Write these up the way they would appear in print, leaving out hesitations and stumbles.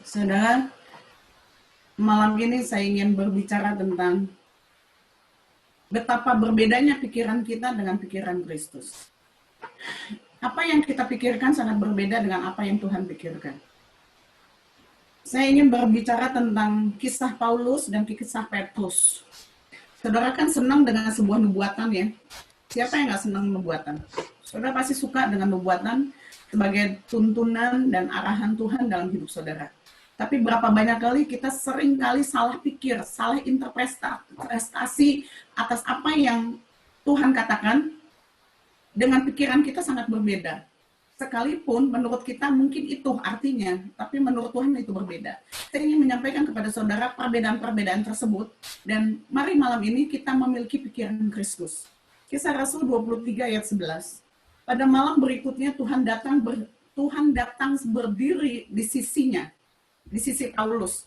Saudara, malam ini saya ingin berbicara tentang betapa berbedanya pikiran kita dengan pikiran Kristus. Apa yang kita pikirkan sangat berbeda dengan apa yang Tuhan pikirkan. Saya ingin berbicara tentang kisah Paulus dan kisah Petrus. Saudara kan senang dengan sebuah nubuatan ya. Siapa yang nggak senang nubuatan? Saudara pasti suka dengan nubuatan sebagai tuntunan dan arahan Tuhan dalam hidup saudara. Tapi berapa banyak kali kita sering kali salah pikir, salah interpretasi atas apa yang Tuhan katakan dengan pikiran kita sangat berbeda. Sekalipun menurut kita mungkin itu artinya, tapi menurut Tuhan itu berbeda. Saya ingin menyampaikan kepada saudara perbedaan-perbedaan tersebut, dan mari malam ini kita memiliki pikiran Kristus. Kisah Rasul 23 ayat 11. Pada malam berikutnya Tuhan datang berdiri di sisinya, di sisi Paulus.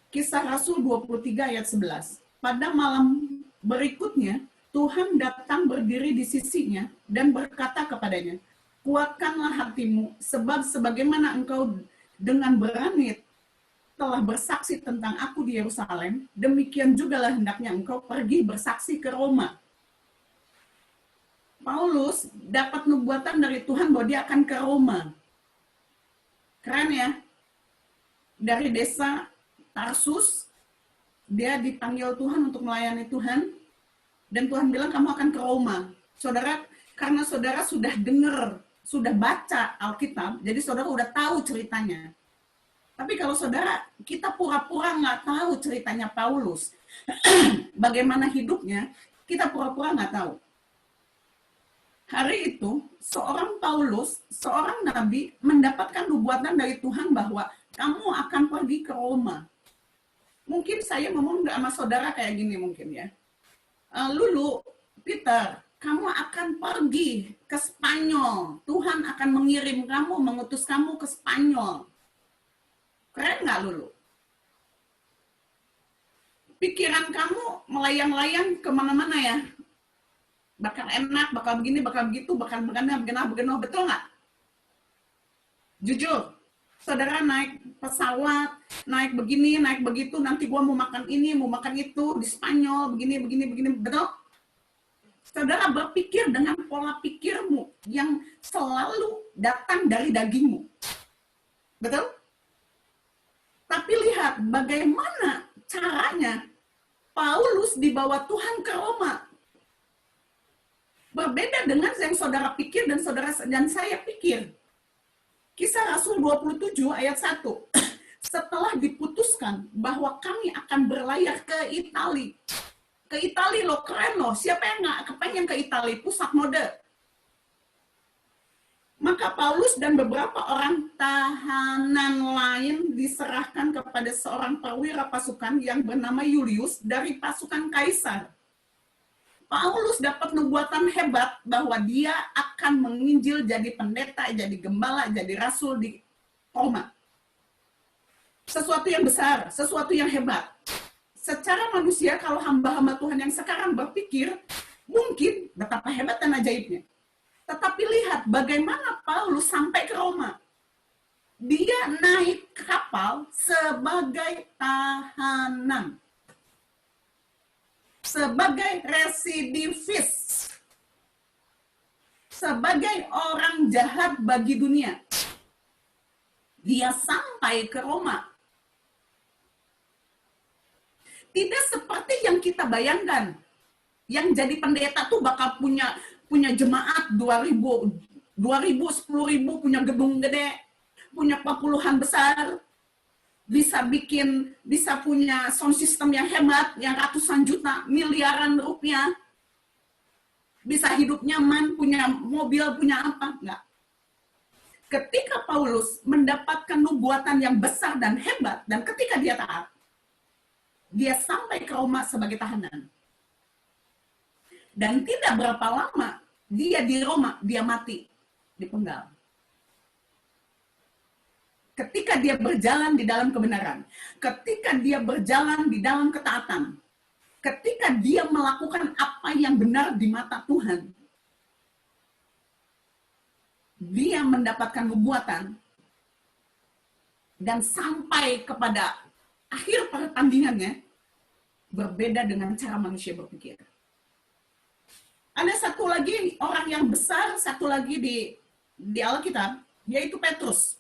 Kisah Rasul 23 ayat 11. Pada malam berikutnya Tuhan datang berdiri di sisinya dan berkata kepadanya, kuatkanlah hatimu, sebab sebagaimana engkau dengan berani telah bersaksi tentang aku di Yerusalem, demikian jugalah hendaknya engkau pergi bersaksi ke Roma. Paulus dapat nubuatan dari Tuhan bahwa dia akan ke Roma. Keren ya? Dari desa Tarsus, dia dipanggil Tuhan untuk melayani Tuhan, dan Tuhan bilang kamu akan ke Roma. Saudara, karena saudara sudah dengar, sudah baca Alkitab, jadi saudara udah tahu ceritanya. Tapi kalau saudara, kita pura-pura nggak tahu ceritanya Paulus, bagaimana hidupnya, kita pura-pura nggak tahu. Hari itu, seorang Paulus, seorang nabi, mendapatkan nubuatan dari Tuhan bahwa kamu akan pergi ke Roma. Mungkin saya ngomong sama saudara kayak gini mungkin ya. Lulu, Peter, kamu akan pergi ke Spanyol. Tuhan akan mengirim kamu, mengutus kamu ke Spanyol. Keren nggak, Lulu? Pikiran kamu melayang-layang kemana-mana ya. Bakal enak, bakal begini, bakal begitu, bakal begenah, betul nggak? Jujur, saudara naik pesawat, naik begini, naik begitu, nanti gua mau makan ini, mau makan itu, di Spanyol, begini, betul? Saudara berpikir dengan pola pikirmu yang selalu datang dari dagingmu. Betul? Tapi lihat bagaimana caranya Paulus dibawa Tuhan ke Roma. Berbeda dengan yang saudara pikir dan saudara dan saya pikir. Kisah Rasul 27 ayat 1. Setelah diputuskan bahwa kami akan berlayar ke Italia. Ke Italia loh, keren loh. Siapa yang nggak kepengen ke Italia, pusat mode? Maka Paulus dan beberapa orang tahanan lain diserahkan kepada seorang perwira pasukan yang bernama Julius dari pasukan Kaisar. Paulus dapat nubuatan hebat bahwa dia akan menginjil jadi pendeta, jadi gembala, jadi rasul di Roma. Sesuatu yang besar, sesuatu yang hebat. Secara manusia, kalau hamba-hamba Tuhan yang sekarang berpikir, mungkin betapa hebat dan ajaibnya. Tetapi lihat bagaimana Paulus sampai ke Roma. Dia naik kapal sebagai tahanan. Sebagai residivis. Sebagai orang jahat bagi dunia. Dia sampai ke Roma. Tidak seperti yang kita bayangkan. Yang jadi pendeta tuh bakal punya jemaat 2.000, 10.000, punya gedung gede, punya pepuluhan besar, bisa punya sound system yang hebat, yang ratusan juta, miliaran rupiah, bisa hidup nyaman, punya mobil, punya apa, enggak. Ketika Paulus mendapatkan nubuatan yang besar dan hebat, dan ketika dia taat, dia sampai ke Roma sebagai tahanan. Dan tidak berapa lama, dia di Roma, dia mati, dipenggal. Ketika dia berjalan di dalam kebenaran, ketika dia berjalan di dalam ketaatan, ketika dia melakukan apa yang benar di mata Tuhan, dia mendapatkan nubuatan dan sampai kepada akhir pertandingannya berbeda dengan cara manusia berpikir. Ada satu lagi orang yang besar, satu lagi di Alkitab, yaitu Petrus.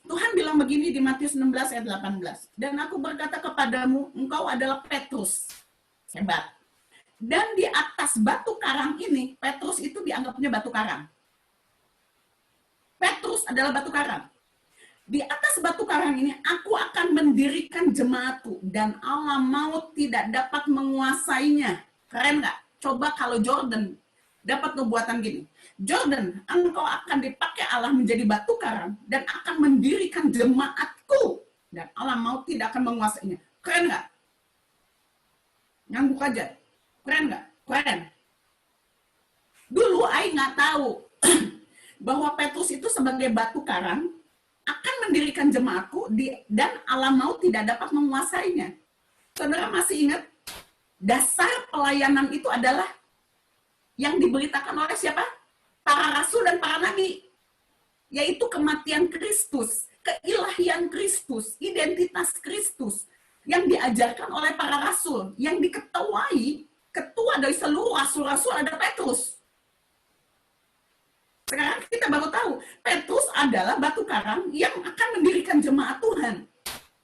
Tuhan bilang begini di Matius 16 ayat 18. Dan aku berkata kepadamu, engkau adalah Petrus. Hebat. Dan di atas batu karang ini, Petrus itu dianggapnya batu karang. Petrus adalah batu karang. Di atas batu karang ini, aku akan mendirikan jemaatku, dan Allah maut tidak dapat menguasainya. Keren nggak? Coba kalau Jordan dapat nubuatan gini. Jordan, engkau akan dipakai Allah menjadi batu karang dan akan mendirikan jemaatku. Dan Allah maut tidak akan menguasainya. Keren nggak? Ngangguk aja. Keren nggak? Keren. Dulu Ai nggak tahu bahwa Petrus itu sebagai batu karang akan mendirikan jemaatku dan Allah maut tidak dapat menguasainya. Saudara masih ingat? Dasar pelayanan itu adalah yang diberitakan oleh siapa? Para rasul dan para nabi, yaitu kematian Kristus, keilahian Kristus, identitas Kristus yang diajarkan oleh para rasul, yang diketuai ketua dari seluruh rasul-rasul ada Petrus. Sekarang kita baru tahu, Petrus adalah batu karang yang akan mendirikan jemaat Tuhan.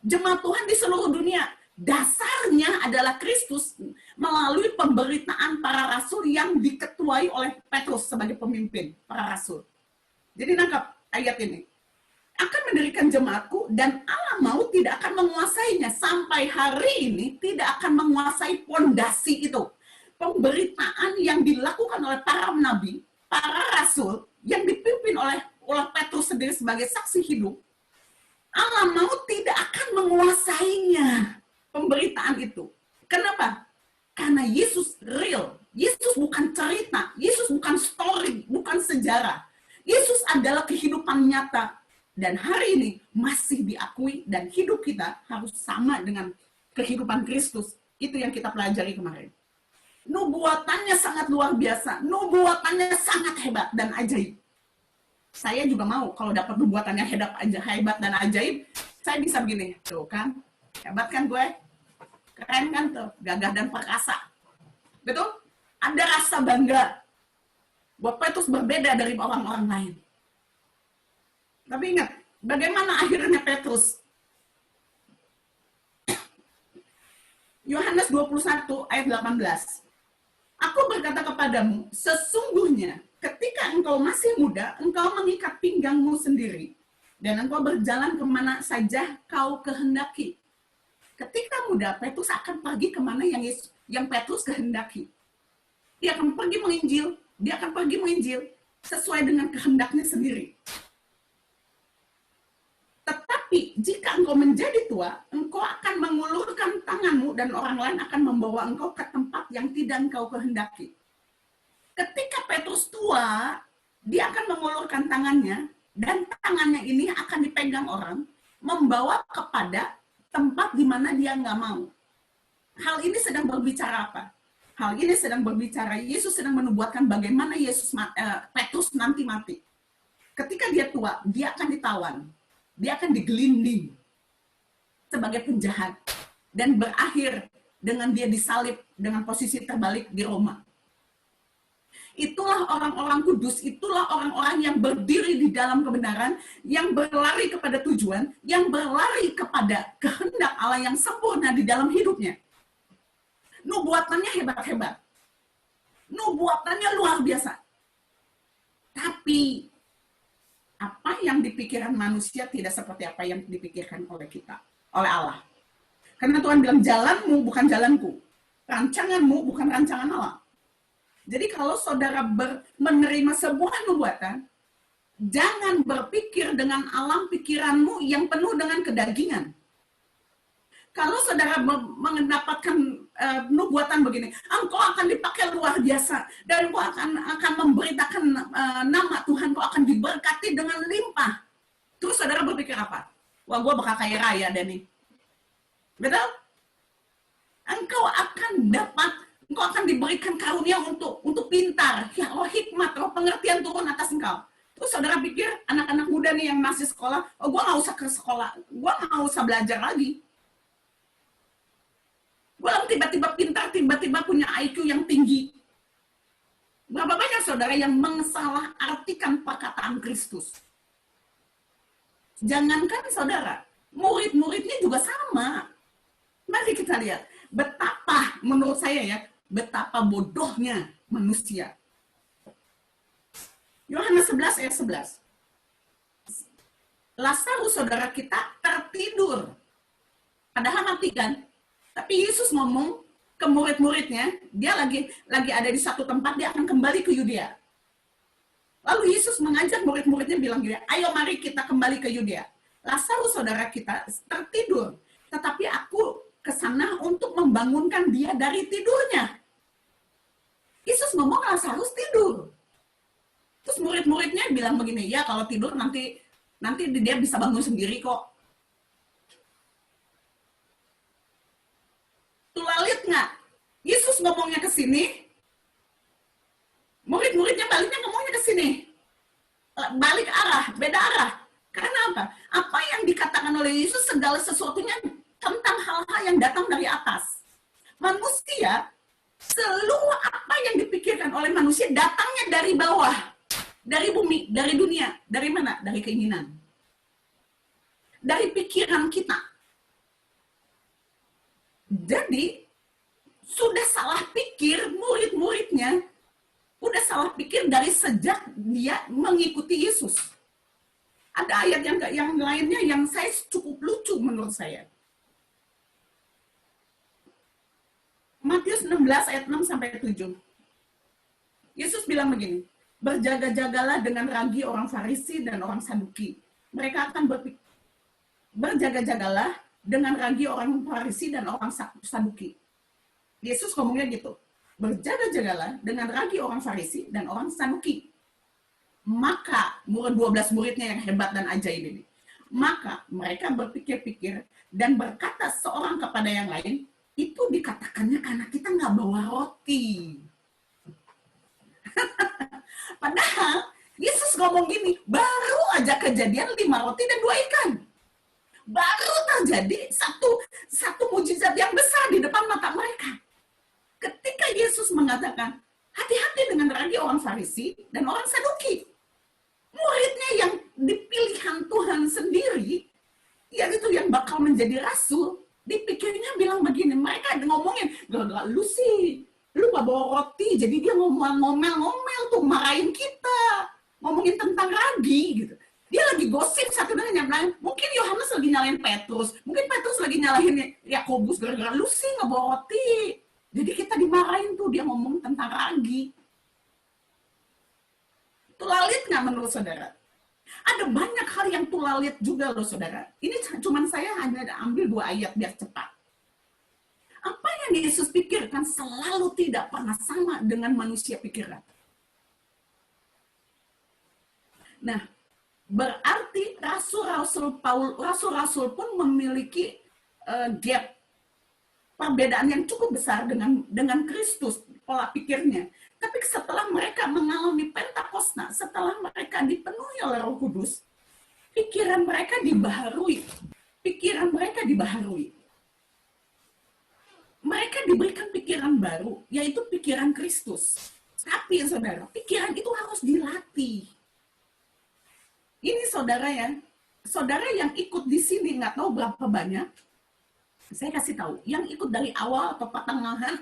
Jemaat Tuhan di seluruh dunia. Dasarnya adalah Kristus melalui pemberitaan para rasul yang diketuai oleh Petrus sebagai pemimpin para rasul. Jadi nangkap ayat ini. Akan mendirikan jemaatku dan Allah maut tidak akan menguasainya. Sampai hari ini tidak akan menguasai pondasi itu. Pemberitaan yang dilakukan oleh para nabi, para rasul, yang dipimpin oleh Petrus sendiri sebagai saksi hidup, Allah maut tidak akan menguasainya. Pemberitaan itu. Kenapa? Karena Yesus real. Yesus bukan cerita. Yesus bukan story. Bukan sejarah. Yesus adalah kehidupan nyata. Dan hari ini masih diakui dan hidup kita harus sama dengan kehidupan Kristus. Itu yang kita pelajari kemarin. Nubuatannya sangat luar biasa. Nubuatannya sangat hebat dan ajaib. Saya juga mau kalau dapat nubuatannya hebat dan ajaib, saya bisa begini. Tuh kan? Hebat kan gue? Keren kan tuh, gagah dan perkasa. Betul? Ada rasa bangga. Bahwa Petrus berbeda dari orang-orang lain. Tapi ingat, bagaimana akhirnya Petrus? Yohanes 21 ayat 18. Aku berkata kepadamu, sesungguhnya ketika engkau masih muda, engkau mengikat pinggangmu sendiri. Dan engkau berjalan kemana saja kau kehendaki. Ketika muda, Petrus akan pergi kemana yang Petrus kehendaki. Dia akan pergi menginjil sesuai dengan kehendaknya sendiri. Tetapi jika engkau menjadi tua, engkau akan mengulurkan tanganmu dan orang lain akan membawa engkau ke tempat yang tidak engkau kehendaki. Ketika Petrus tua, dia akan mengulurkan tangannya dan tangannya ini akan dipegang orang, membawa kepada tempat di mana dia nggak mau. Hal ini sedang berbicara apa? Hal ini sedang berbicara, Yesus sedang menubuatkan bagaimana Petrus nanti mati. Ketika dia tua, dia akan ditawan. Dia akan digelinding sebagai penjahat. Dan berakhir dengan dia disalib dengan posisi terbalik di Roma. Itulah orang-orang kudus, itulah orang-orang yang berdiri di dalam kebenaran, yang berlari kepada tujuan, yang berlari kepada kehendak Allah yang sempurna di dalam hidupnya. Nubuatannya hebat-hebat. Nubuatannya luar biasa. Tapi, apa yang dipikirkan manusia tidak seperti apa yang dipikirkan oleh kita, oleh Allah. Karena Tuhan bilang, jalanmu bukan jalanku. Rancanganmu bukan rancangan Allah. Jadi kalau saudara menerima sebuah nubuatan, jangan berpikir dengan alam pikiranmu yang penuh dengan kedagingan. Kalau saudara mendapatkan nubuatan begini, engkau akan dipakai luar biasa, dan engkau akan memberitakan nama Tuhan, engkau akan diberkati dengan limpah. Terus saudara berpikir apa? Wah, gue bakal kaya raya deh nih. Betul? Engkau akan diberikan karunia untuk pintar, ya, roh hikmat, roh pengertian turun atas engkau. Terus saudara pikir anak-anak muda nih yang masih sekolah, oh gue nggak usah ke sekolah, gue nggak usah belajar lagi. Gue tiba-tiba pintar, tiba-tiba punya IQ yang tinggi. Berapa banyak saudara yang mensalahartikan perkataan Kristus? Jangankan saudara, murid-muridnya juga sama. Mari kita lihat betapa, menurut saya ya, betapa bodohnya manusia. Yohanes 11 ayat 11. Lazarus saudara kita tertidur. Padahal mati kan? Tapi Yesus ngomong ke murid-muridnya, dia lagi ada di satu tempat, dia akan kembali ke Yudea. Lalu Yesus mengajak murid-muridnya bilang gini, ayo mari kita kembali ke Yudea. Lazarus saudara kita tertidur, tetapi aku ke sana untuk membangunkan dia dari tidurnya. Yesus ngomong Lazarus tidur. Terus murid-muridnya bilang begini, ya kalau tidur nanti dia bisa bangun sendiri kok. Tulalit nggak? Yesus ngomongnya ke sini, murid-muridnya baliknya ngomongnya ke sini. Balik arah, beda arah. Karena apa? Apa yang dikatakan oleh Yesus segala sesuatunya tentang hal-hal yang datang dari atas. Manusia, seluruh apa yang dipikirkan oleh manusia datangnya dari bawah. Dari bumi, dari dunia. Dari mana? Dari keinginan. Dari pikiran kita. Jadi, sudah salah pikir murid-muridnya, udah salah pikir dari sejak dia mengikuti Yesus. Ada ayat yang lainnya yang saya cukup lucu menurut saya. Matius 16 ayat 6 sampai 7. Yesus bilang begini, berjaga-jagalah dengan ragi orang Farisi dan orang Saduki. Mereka akan berjaga-jagalah dengan ragi orang Farisi dan orang Saduki. Yesus ngomongnya gitu. Berjaga-jagalah dengan ragi orang Farisi dan orang Saduki. Maka 12 muridnya yang hebat dan ajaib ini. Maka mereka berpikir-pikir dan berkata seorang kepada yang lain, itu dikatakannya karena kita nggak bawa roti. Padahal Yesus ngomong gini, baru aja kejadian 5 roti dan 2 ikan. Baru terjadi satu mujizat yang besar di depan mata mereka. Ketika Yesus mengatakan, hati-hati dengan ragi orang Farisi dan orang Saduki. Muridnya yang dipilihan Tuhan sendiri, yaitu yang bakal menjadi rasul, dipikirnya bilang begini, mereka ngomongin, lu sih, lu gak bawa roti, jadi dia ngomel-ngomel tuh, marahin kita, ngomongin tentang ragi, gitu. Dia lagi gosip satu dengan yang lain, mungkin Yohanes lagi nyalahin Petrus, mungkin Petrus lagi nyalahin Yakobus, gara-gara lu sih gak bawa roti. Jadi kita dimarahin tuh, dia ngomong tentang ragi. Tulalit nggak menurut saudara? Ada banyak hal yang tulalit juga loh saudara. Ini cuma saya hanya ambil 2 ayat biar cepat. Apa yang Yesus pikirkan selalu tidak pernah sama dengan manusia pikiran. Nah, berarti rasul-rasul pun memiliki gap, perbedaan yang cukup besar dengan Kristus, pola pikirnya. Tapi setelah mereka mengalami Pentakosta, setelah mereka dipenuhi oleh Roh Kudus, pikiran mereka dibaharui. Mereka diberikan pikiran baru, yaitu pikiran Kristus. Tapi saudara, pikiran itu harus dilatih. Ini saudara ya, saudara yang ikut di sini nggak tahu berapa banyak, saya kasih tahu, yang ikut dari awal atau pertengahan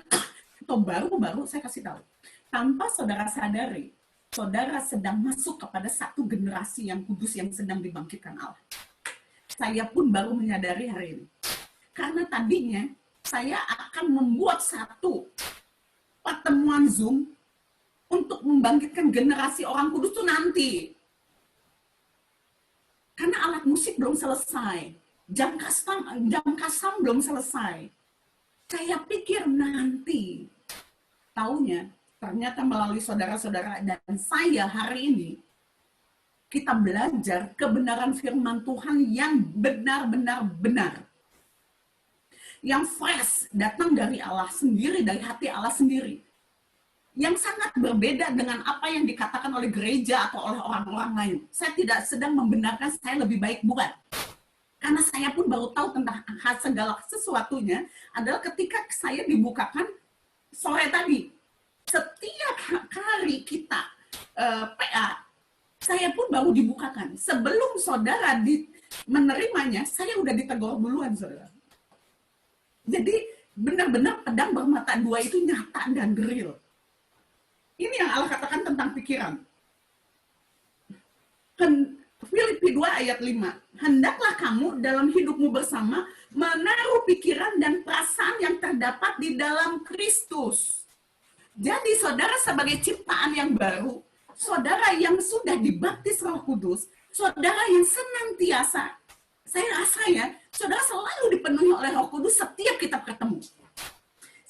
atau baru-baru saya kasih tahu. Tanpa saudara sadari, saudara sedang masuk kepada satu generasi yang kudus yang sedang dibangkitkan Allah. Saya pun baru menyadari hari ini. Karena tadinya saya akan membuat satu pertemuan Zoom untuk membangkitkan generasi orang kudus itu nanti. Karena alat musik belum selesai. Jam kasam belum selesai. Saya pikir nanti. Taunya, ternyata melalui saudara-saudara dan saya hari ini, kita belajar kebenaran firman Tuhan yang benar-benar benar. Yang fresh, datang dari Allah sendiri, dari hati Allah sendiri. yang sangat berbeda dengan apa yang dikatakan oleh gereja atau oleh orang-orang lain. Saya tidak sedang membenarkan saya lebih baik, bukan. Karena saya pun baru tahu tentang segala sesuatunya adalah ketika saya dibukakan sore tadi. Setiap hari kita PA, saya pun baru dibukakan. Sebelum saudara menerimanya, saya udah ditegur duluan, saudara. Jadi benar-benar pedang bermata dua itu nyata dan real. Ini yang Allah katakan tentang pikiran. Filipi 2 ayat 5. Hendaklah kamu dalam hidupmu bersama menaruh pikiran dan perasaan yang terdapat di dalam Kristus. Jadi saudara sebagai ciptaan yang baru, saudara yang sudah dibaptis Roh Kudus, saudara yang senantiasa, saya rasa ya, saudara selalu dipenuhi oleh Roh Kudus setiap kita ketemu.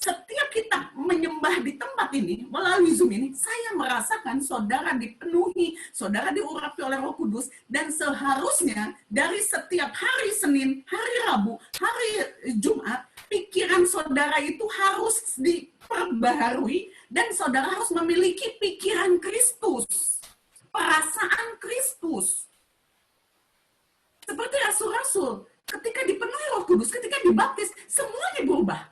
Setiap kita menyembah di tempat ini, melalui Zoom ini, saya merasakan saudara dipenuhi, saudara diurapi oleh Roh Kudus, dan seharusnya dari setiap hari Senin, hari Rabu, hari Jumat, pikiran saudara itu harus diperbaharui, dan saudara harus memiliki pikiran Kristus, perasaan Kristus. Seperti rasul-rasul, ketika dipenuhi Roh Kudus, ketika dibaptis, semuanya berubah.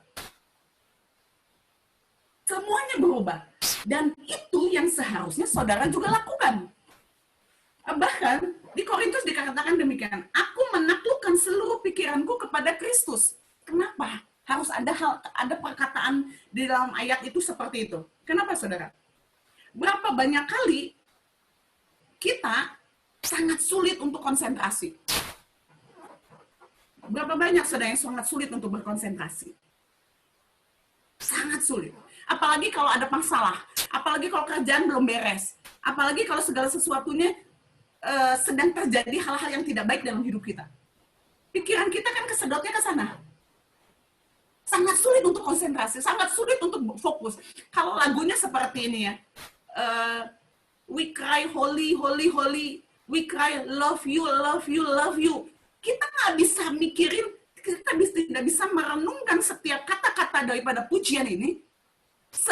Semuanya berubah. Dan itu yang seharusnya saudara juga lakukan. Bahkan di Korintus dikatakan demikian, aku menaklukkan seluruh pikiranku kepada Kristus. Kenapa? Harus ada perkataan di dalam ayat itu seperti itu. Kenapa, saudara? Berapa banyak kali kita sangat sulit untuk konsentrasi. Berapa banyak saudara yang sangat sulit untuk berkonsentrasi. Sangat sulit. Apalagi kalau ada masalah, apalagi kalau kerjaan belum beres, apalagi kalau segala sesuatunya sedang terjadi hal-hal yang tidak baik dalam hidup kita. Pikiran kita kan kesedotnya ke sana. Sangat sulit untuk konsentrasi, sangat sulit untuk fokus. Kalau lagunya seperti ini ya, we cry holy, holy, holy, we cry love you, love you, love you. Kita nggak bisa mikirin, kita tidak bisa merenungkan setiap kata-kata daripada pujian ini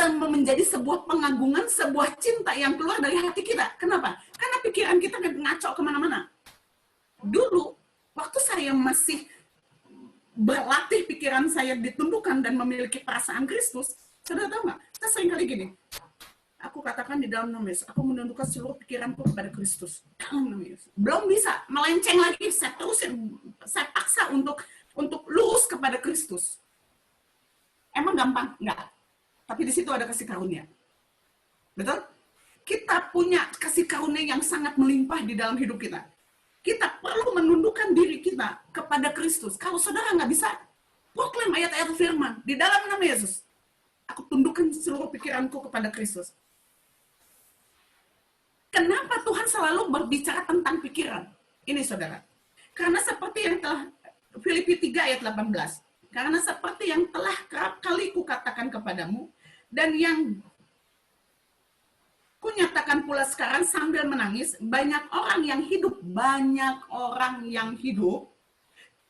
menjadi sebuah pengagungan, sebuah cinta yang keluar dari hati kita. Kenapa? Karena pikiran kita ngaco kemana-mana. Dulu, waktu saya masih berlatih pikiran saya ditundukkan dan memiliki perasaan Kristus, saudara tahu nggak? Saya sering kali gini, aku katakan di dalam nama Yesus, aku menundukkan seluruh pikiranku kepada Kristus. Dalam nama Yesus. Belum bisa, melenceng lagi, saya terusin, saya paksa untuk lurus kepada Kristus. Emang gampang? Enggak. Tapi di situ ada kasih karunia. Betul? Kita punya kasih karunia yang sangat melimpah di dalam hidup kita. Kita perlu menundukkan diri kita kepada Kristus. Kalau saudara nggak bisa, proklaim ayat-ayat firman. Di dalam nama Yesus, aku tundukkan seluruh pikiranku kepada Kristus. Kenapa Tuhan selalu berbicara tentang pikiran? Ini saudara. Karena seperti yang telah Filipi 3 ayat 18. Karena seperti yang telah kerap kali kukatakan kepadamu, dan yang kunyatakan pula sekarang sambil menangis, banyak orang yang hidup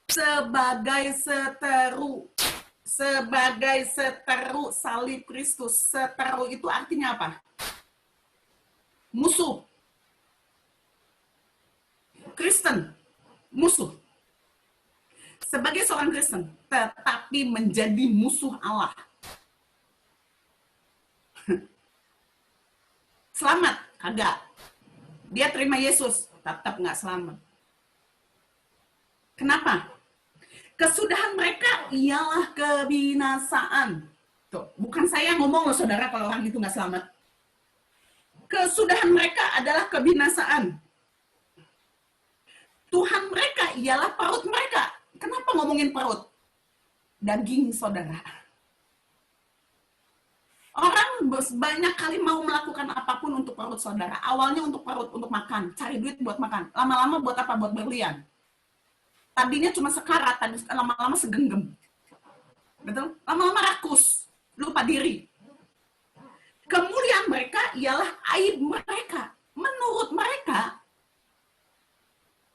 sebagai seteru salib Kristus. Seteru itu artinya apa? Musuh. Kristen, musuh. Sebagai seorang Kristen, tetapi menjadi musuh Allah. Selamat? Kagak. Dia terima Yesus, tetap nggak selamat. Kenapa? Kesudahan mereka ialah kebinasaan. Tuh, bukan saya ngomong loh saudara kalau orang itu nggak selamat. Kesudahan mereka adalah kebinasaan. Tuhan mereka ialah perut mereka. Kenapa ngomongin perut? Daging saudara. Orang banyak kali mau melakukan apapun untuk perut saudara. Awalnya untuk perut, untuk makan. Cari duit buat makan. Lama-lama buat apa? Buat berlian. Tadinya cuma sekarat, lama-lama segenggam. Betul? Lama-lama rakus. Lupa diri. Kemuliaan mereka ialah aib mereka. Menurut mereka,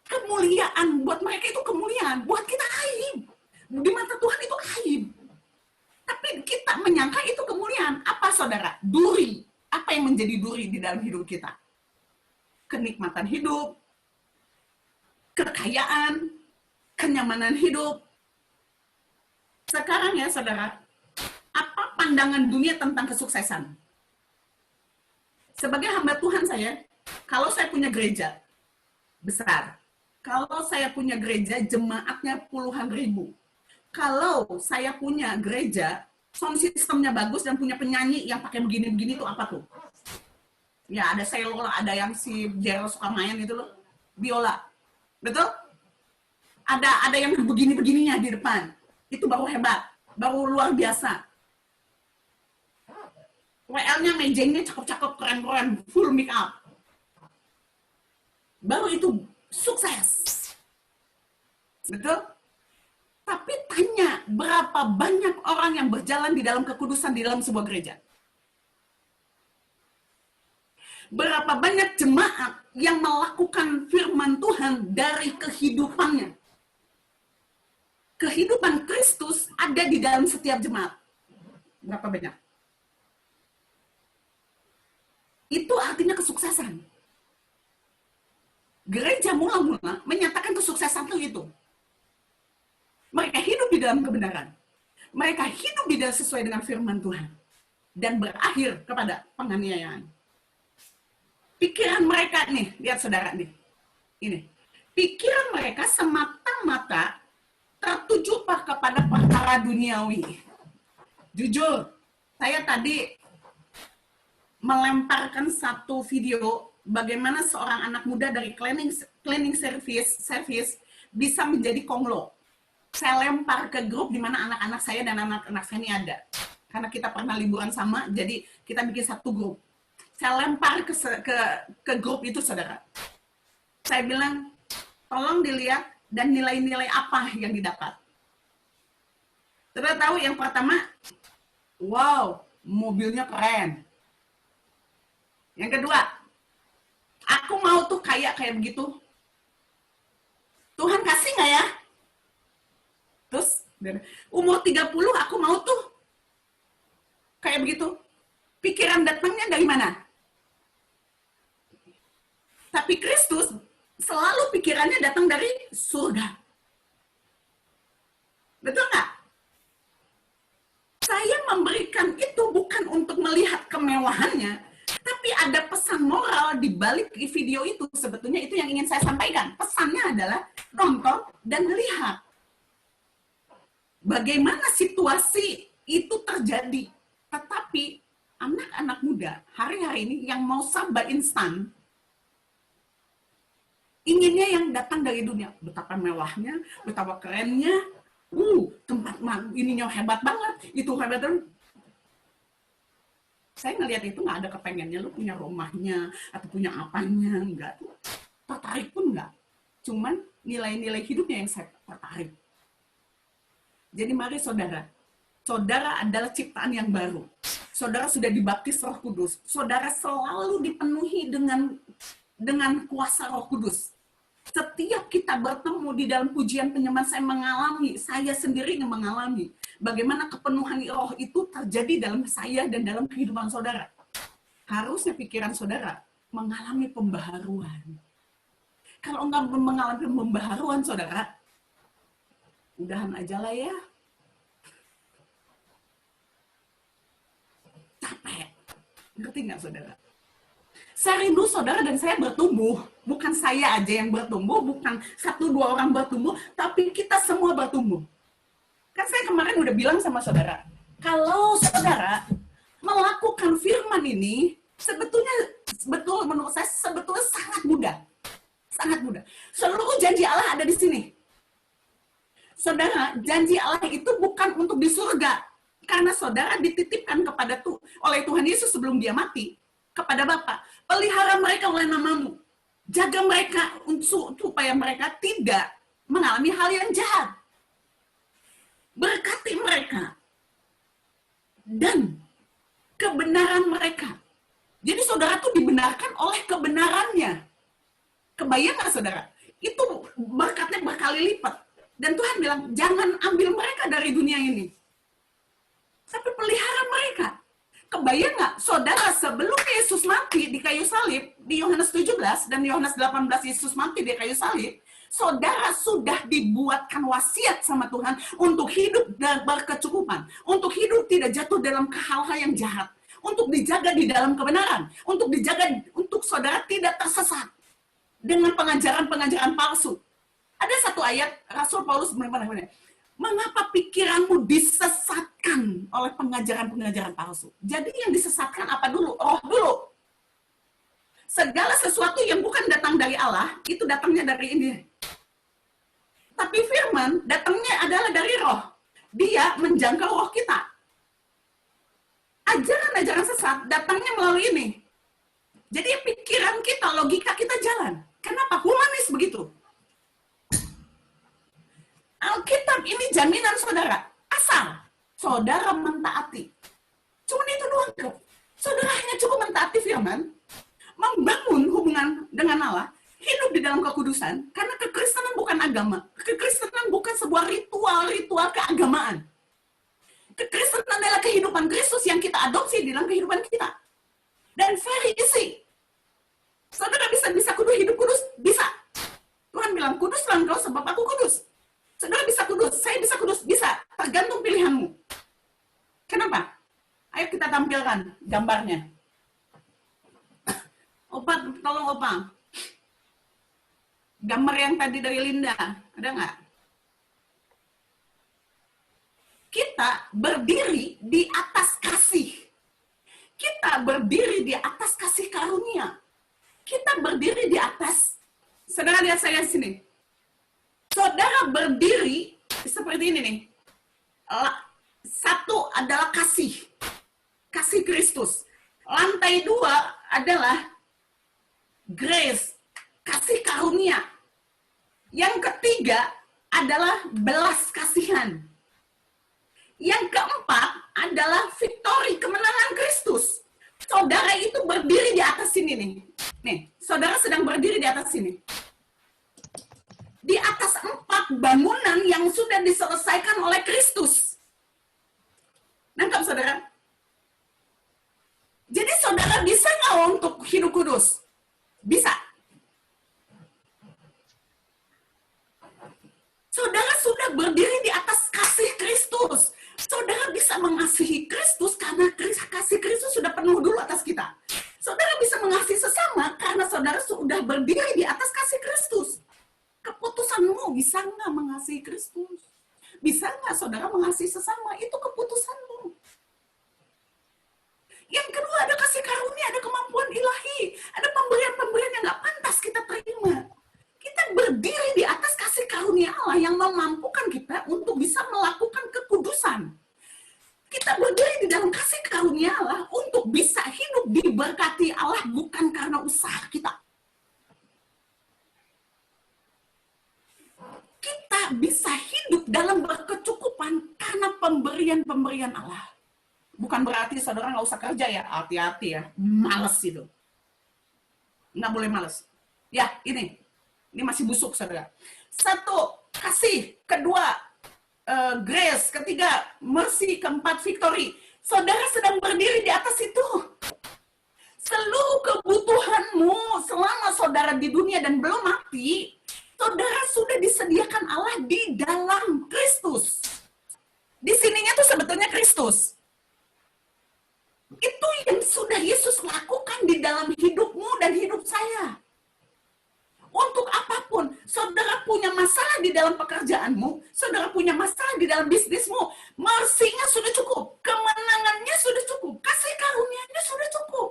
kemuliaan buat mereka itu kemuliaan, buat kita aib. Di mata Tuhan itu aib. Tapi kita menyangka itu kemuliaan. Apa saudara? Duri. apa yang menjadi duri di dalam hidup kita? Kenikmatan hidup, kekayaan, kenyamanan hidup. Sekarang ya saudara, apa pandangan dunia tentang kesuksesan? Sebagai hamba Tuhan saya, kalau saya punya gereja besar, kalau saya punya gereja jemaatnya puluhan ribu, kalau saya punya gereja sound systemnya bagus dan punya penyanyi yang pakai begini-begini itu apa tuh? Ya ada selo, ada yang si Jero suka main itu loh, biola, betul? Ada yang begini-begininya di depan, itu baru hebat, baru luar biasa. WL-nya mejengnya cakep-cakep, keren-keren, full make up. Baru itu sukses. Betul? Tapi tanya, berapa banyak orang yang berjalan di dalam kekudusan di dalam sebuah gereja? Berapa banyak jemaat yang melakukan firman Tuhan dari kehidupannya? Kehidupan Kristus ada di dalam setiap jemaat. Berapa banyak? Itu artinya kesuksesan. Gereja mula-mula menyatakan kesuksesan itu. Mereka hidup di dalam kebenaran. Mereka hidup di dalam sesuai dengan firman Tuhan. Dan berakhir kepada penganiayaan. Pikiran mereka nih, lihat saudara nih. Ini. Pikiran mereka semata-mata tertuju kepada perkara duniawi. Jujur, saya tadi melemparkan satu video bagaimana seorang anak muda dari cleaning service bisa menjadi konglo. Saya lempar ke grup di mana anak-anak saya dan anak-anak saya ini ada. Karena kita pernah liburan sama, jadi kita bikin satu grup. Saya lempar ke grup itu, saudara. Saya bilang, tolong dilihat dan nilai-nilai apa yang didapat. Saudara tahu yang pertama, wow, mobilnya keren. Yang kedua, aku mau tuh kayak begitu. Tuhan kasih nggak ya? Terus, umur 30 aku mau tuh kayak begitu. Pikiran datangnya dari mana? Tapi Kristus selalu pikirannya datang dari surga. Betul nggak? Saya memberikan itu bukan untuk melihat kemewahannya, tapi ada pesan moral di balik video itu. Sebetulnya itu yang ingin saya sampaikan. Pesannya adalah nonton dan melihat. Bagaimana situasi itu terjadi. Tetapi anak-anak muda hari-hari ini yang mau sabda instan, inginnya yang datang dari dunia. Betapa mewahnya, betapa kerennya. Tempat ininya hebat banget. Itu hebat banget. Saya ngelihat itu nggak ada kepengennya lu punya rumahnya atau punya apanya, enggak. Tertarik pun enggak. Cuman nilai-nilai hidupnya yang saya tertarik. Jadi mari saudara, saudara adalah ciptaan yang baru. Saudara sudah dibaptis Roh Kudus. Saudara selalu dipenuhi dengan kuasa Roh Kudus. Setiap kita bertemu di dalam pujian penyembahan, saya sendiri yang mengalami bagaimana kepenuhan roh itu terjadi dalam saya dan dalam kehidupan saudara. Harusnya pikiran saudara mengalami pembaharuan. Kalau enggak mengalami pembaharuan saudara, udahan aja lah ya. Capek. Ngerti nggak saudara? Saya rindu saudara dan saya bertumbuh. Bukan saya aja yang bertumbuh, bukan 1-2 orang bertumbuh, tapi kita semua bertumbuh. Kan saya kemarin udah bilang sama saudara, kalau saudara melakukan firman ini, betul menurut saya sebetulnya sangat mudah. Sangat mudah. Seluruh janji Allah ada di sini. Saudara, janji Allah itu bukan untuk di surga. Karena saudara dititipkan oleh Tuhan Yesus sebelum dia mati kepada Bapa. Pelihara mereka oleh namamu. Jaga mereka supaya mereka tidak mengalami hal yang jahat. Berkati mereka. Dan kebenaran mereka. Jadi saudara tuh dibenarkan oleh kebenarannya. Kebayang nggak saudara? Itu berkatnya berkali lipat. Dan Tuhan bilang, jangan ambil mereka dari dunia ini. Tapi pelihara mereka. Kebayang nggak, saudara, sebelum Yesus mati di kayu salib, di Yohanes 17 dan Yohanes 18 Yesus mati di kayu salib, saudara sudah dibuatkan wasiat sama Tuhan untuk hidup dan berkecukupan, untuk hidup tidak jatuh dalam hal-hal yang jahat, untuk dijaga di dalam kebenaran, untuk dijaga, untuk saudara tidak tersesat dengan pengajaran-pengajaran palsu. Ada satu ayat, Rasul Paulus benar-benar, mengapa pikiranmu disesatkan oleh pengajaran-pengajaran palsu? Jadi yang disesatkan apa dulu? Roh dulu. Segala sesuatu yang bukan datang dari Allah, itu datangnya dari ini. Tapi firman datangnya adalah dari roh. Dia menjangkau roh kita. Ajaran-ajaran sesat datangnya melalui ini. Jadi pikiran kita, logika kita jalan. Kenapa? Humanis begitu. Alkitab ini jaminan saudara. Asal saudara mentaati. Cuma itu doang. Saudara hanya cukup mentaati firman, membangun hubungan dengan Allah, hidup di dalam kekudusan, karena kekristenan bukan agama. Kekristenan bukan sebuah ritual keagamaan. Kekristenan adalah kehidupan Kristus yang kita adopsi di dalam kehidupan kita. Dan very easy. Saudara bisa kudus, hidup kudus? Bisa. Tuhan bilang, kuduslah engkau sebab aku kudus. Saudara bisa kudus, saya bisa kudus, bisa. Tergantung pilihanmu. Kenapa? Ayo kita tampilkan gambarnya. Opa, tolong Opa. Gambar yang tadi dari Linda, ada nggak? Kita berdiri di atas kasih. Kita berdiri di atas kasih karunia. Kita berdiri di atas. Saudara lihat saya di sini. Saudara berdiri seperti ini nih. Satu adalah kasih. Kasih Kristus. Lantai 2 adalah grace. Kasih karunia. Yang ketiga adalah belas kasihan. Yang keempat adalah victory, kemenangan Kristus. Saudara itu berdiri di atas sini nih. Nih, saudara sedang berdiri di atas sini. Di atas 4 bangunan yang sudah diselesaikan oleh Kristus. Nangkap saudara? Jadi saudara bisa nggak untuk hidup kudus? Bisa. Saudara sudah berdiri di atas kasih Kristus. Saudara bisa mengasihi Kristus karena kasih Kristus sudah penuh dulu atas kita. Saudara bisa mengasihi sesama karena saudara sudah berdiri di atas kasih Kristus. Keputusanmu bisa nggak mengasihi Kristus? Bisa nggak saudara mengasihi sesama? Itu keputusanmu. Yang kedua ada kasih karunia, ada kemampuan ilahi, ada pemberian-pemberian yang nggak pantas kita terima. Kita berdiri di atas kasih karunia Allah yang memampukan kita untuk bisa melakukan kekudusan. Kita berdiri di dalam kasih karunia Allah untuk bisa hidup diberkati Allah bukan karena usaha kita. Kita bisa hidup dalam berkecukupan karena pemberian-pemberian Allah. Bukan berarti saudara nggak usah kerja ya, hati-hati ya, males itu. Nggak boleh males. Ya, ini masih busuk saudara. 1, kasih. 2, grace. 3, mercy. 4, victory. Saudara sedang berdiri di atas itu. Seluruh kebutuhanmu selama saudara di dunia dan belum mati, saudara sudah disediakan Allah di dalam Kristus. Di sininya tuh sebetulnya Kristus. Itu yang sudah Yesus lakukan di dalam hidupmu dan hidup saya. Untuk apapun, saudara punya masalah di dalam pekerjaanmu, saudara punya masalah di dalam bisnismu, mercy-nya sudah cukup, kemenangannya sudah cukup, kasih karunia-nya sudah cukup.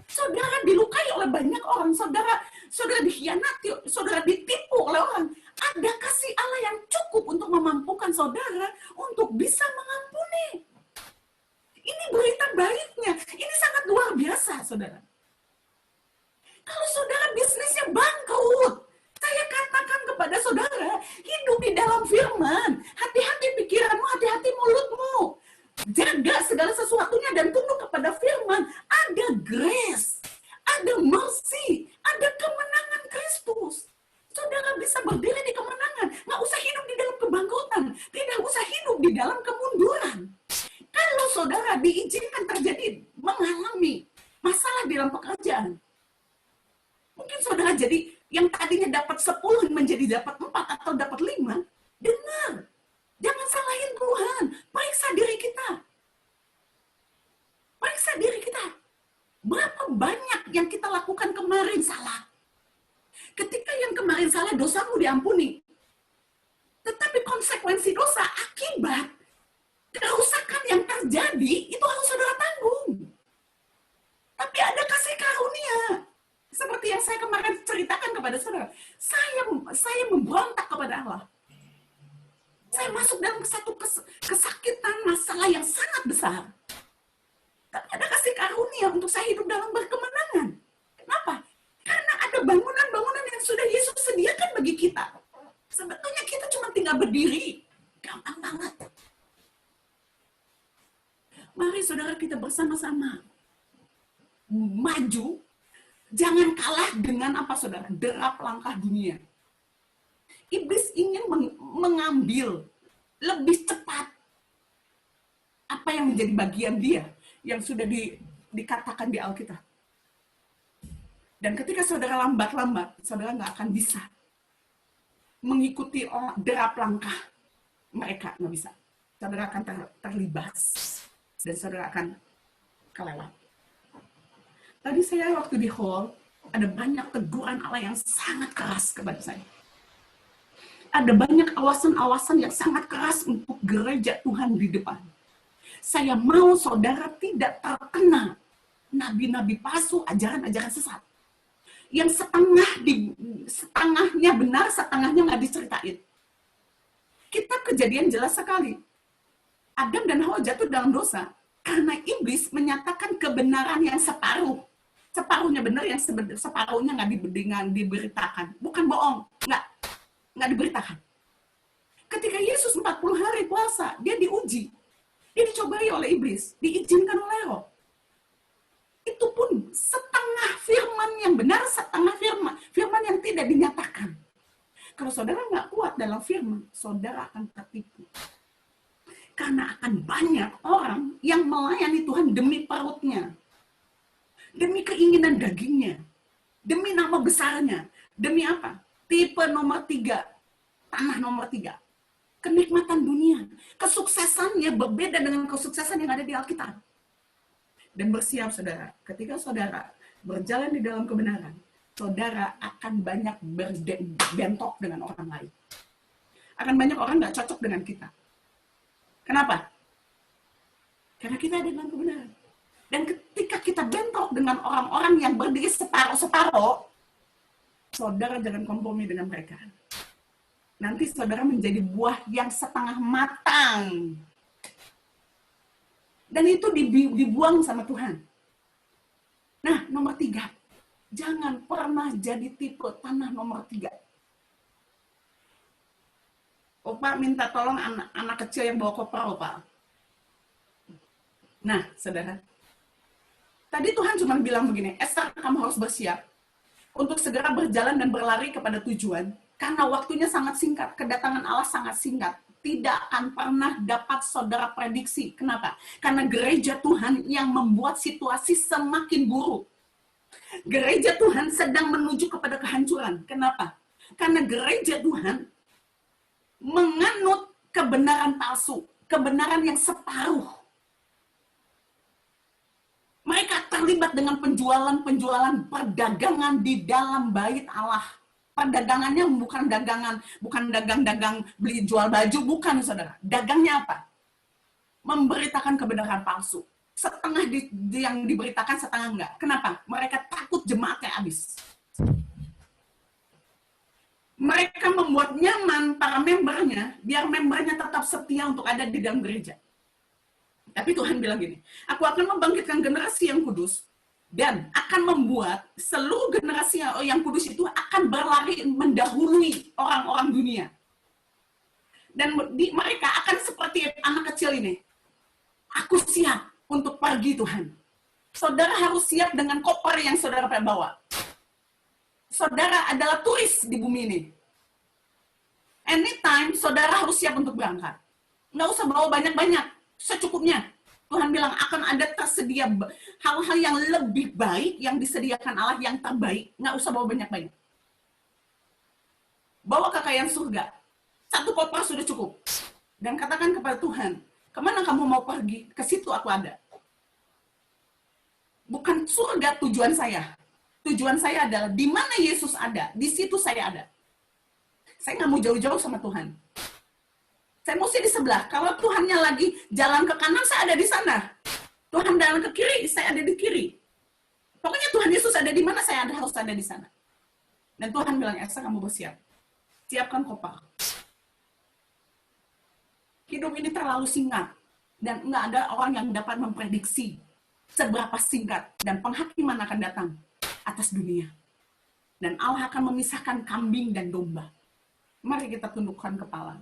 Saudara dilukai oleh banyak orang, saudara dikhianati, saudara ditipu oleh orang. Ada kasih Allah yang cukup untuk memampukan saudara untuk bisa mengampuni. Ini berita baiknya, ini sangat luar biasa, saudara. Kalau saudara bisnisnya bangkrut, saya katakan kepada saudara, hidup di dalam firman. Hati-hati pikiranmu, hati-hati mulutmu. Jaga segala sesuatunya dan tunduk kepada firman. Ada grace, ada mercy, ada kemenangan Kristus. Saudara bisa berdiri di kemenangan. Nggak usah hidup di dalam kebangkrutan. Tidak usah hidup di dalam kemunduran. Kalau saudara diizinkan terjadi dapat 10 menjadi dapat 4 atau dapat 5, dengar. Jangan salahin Tuhan. Periksa diri kita. Periksa diri kita. Berapa banyak yang kita lakukan kemarin salah. Ketika yang kemarin salah, dosamu diampuni. Tetapi konsekuensi dosa akibat kerusakan yang terjadi, itu harus saudara tanggung. Tapi ada kasih karunia. Seperti yang saya kemarin ceritakan kepada saudara. Saya memberontak kepada Allah. Saya masuk dalam satu kesakitan, masalah yang sangat besar. Tapi ada kasih karunia untuk saya hidup dalam berkemenangan. Kenapa? Karena ada bangunan-bangunan yang sudah Yesus sediakan bagi kita. Sebetulnya kita cuma tinggal berdiri. Gampang banget. Mari saudara kita bersama-sama maju. Jangan kalah dengan apa saudara? Derap langkah dunia. Iblis ingin mengambil lebih cepat apa yang menjadi bagian dia yang sudah dikatakan di Alkitab. Dan ketika saudara lambat-lambat, saudara nggak akan bisa mengikuti derap langkah mereka, nggak bisa. Saudara akan terlibas dan saudara akan kelewat. Tadi saya waktu di hall, ada banyak teguran Allah yang sangat keras kepada saya. Ada banyak awasan-awasan yang sangat keras untuk gereja Tuhan di depan. Saya mau saudara tidak terkena nabi-nabi palsu, ajaran-ajaran sesat. Yang setengahnya benar, setengahnya nggak diceritain. Kita kejadian jelas sekali. Adam dan Hawa jatuh dalam dosa karena iblis menyatakan kebenaran yang separuh. Separuhnya benar, yang separuhnya nggak diberitakan. Bukan bohong, nggak diberitakan. Ketika Yesus 40 hari puasa, dia diuji. Dia dicobai oleh iblis, diizinkan oleh Roh. Itu pun setengah firman yang benar, setengah firman yang tidak dinyatakan. Kalau saudara nggak kuat dalam firman, saudara akan tertipu. Karena akan banyak orang yang melayani Tuhan demi perutnya, demi keinginan dagingnya, demi nama besarnya, demi apa? Tipe nomor 3, tanah nomor 3. Kenikmatan dunia, kesuksesannya berbeda dengan kesuksesan yang ada di Alkitab. Dan bersiap saudara, ketika saudara berjalan di dalam kebenaran, saudara akan banyak berbentok dengan orang lain. Akan banyak orang nggak cocok dengan kita. Kenapa? Karena kita ada dalam kebenaran. Dan ketika kita bentrok dengan orang-orang yang berdiri separuh-separuh, saudara jangan kompromi dengan mereka. Nanti saudara menjadi buah yang setengah matang. Dan itu dibuang sama Tuhan. Nah, nomor 3. Jangan pernah jadi tipe tanah nomor 3. Opa minta tolong anak kecil yang bawa koper, Opa. Nah, saudara. Tadi Tuhan cuma bilang begini, Esther, kamu harus bersiap untuk segera berjalan dan berlari kepada tujuan. Karena waktunya sangat singkat, kedatangan Allah sangat singkat. Tidak akan pernah dapat saudara prediksi. Kenapa? Karena gereja Tuhan yang membuat situasi semakin buruk. Gereja Tuhan sedang menuju kepada kehancuran. Kenapa? Karena gereja Tuhan menganut kebenaran palsu. Kebenaran yang separuh. Mereka terlibat dengan penjualan perdagangan di dalam bait Allah. Perdagangannya bukan dagang beli jual baju, bukan saudara. Dagangnya apa? Memberitakan kebenaran palsu. Setengah yang diberitakan, setengah enggak. Kenapa? Mereka takut jemaatnya habis. Mereka membuat nyaman para membernya, biar membernya tetap setia untuk ada di dalam gereja. Tapi Tuhan bilang gini, aku akan membangkitkan generasi yang kudus, dan akan membuat seluruh generasi yang kudus itu akan berlari mendahului orang-orang dunia. Dan mereka akan seperti anak kecil ini. Aku siap untuk pergi Tuhan. Saudara harus siap dengan koper yang saudara bawa. Saudara adalah turis di bumi ini. Anytime saudara harus siap untuk berangkat. Nggak usah bawa banyak-banyak, secukupnya. Tuhan bilang akan ada tersedia hal-hal yang lebih baik yang disediakan Allah yang terbaik. Nggak usah bawa banyak-banyak. bawa kekayaan surga. 1 koper sudah cukup. Dan katakan kepada Tuhan, kemana kamu mau pergi? Ke situ aku ada. Bukan surga tujuan saya. Tujuan saya adalah di mana Yesus ada, di situ saya ada. Saya nggak mau jauh-jauh sama Tuhan. Saya mesti di sebelah. Kalau Tuhannya lagi jalan ke kanan, saya ada di sana. Tuhan jalan ke kiri, saya ada di kiri. Pokoknya Tuhan Yesus ada di mana, saya harus ada di sana. Dan Tuhan bilang, Esa, kamu bersiap. Siapkan koper. Hidup ini terlalu singkat. Dan nggak ada orang yang dapat memprediksi seberapa singkat dan penghakiman akan datang atas dunia. Dan Allah akan memisahkan kambing dan domba. Mari kita tundukkan kepala.